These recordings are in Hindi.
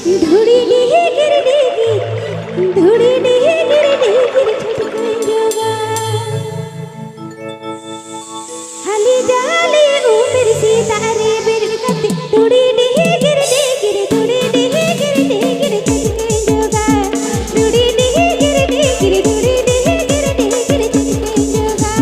धुड़ी डिहे गिर डिगी धुड़ी डिहे गिर डिगी छटकाएगा हाली जाली उमर सितारे बिरकत धुड़ी डिहे गिर डिगी धुड़ी डिहे गिर डिगी छटकाएगा धुड़ी डिहे गिर डिगी धुड़ी डिहे गिर डिगी छटकाएगा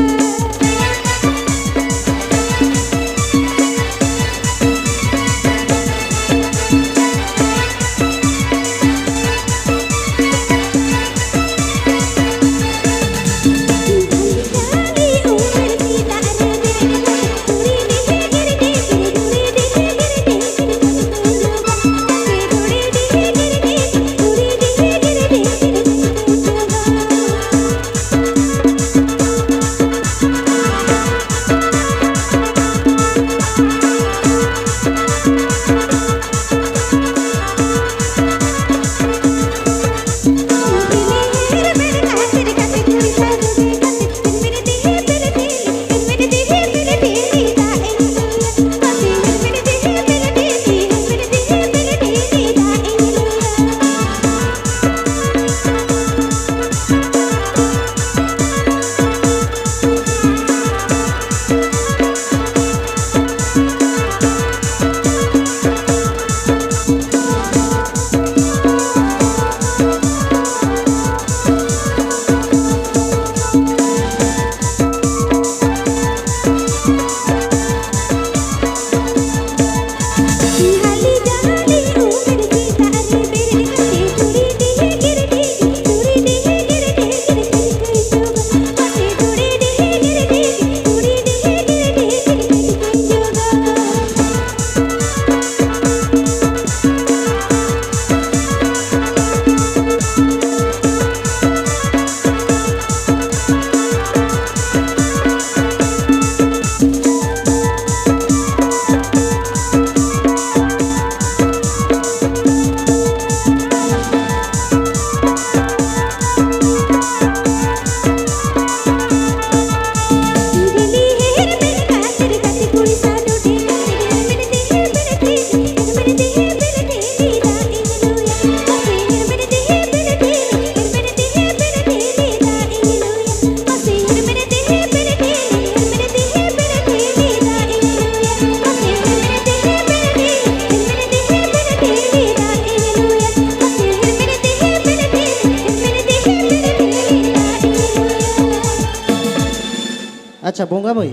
अच्छा बोंगा भाई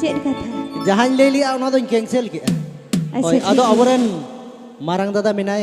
चेक कथा जहां ले लिया उना तो कैंसिल किया अच्छा अदो अबरन मारंग दादा मिनाय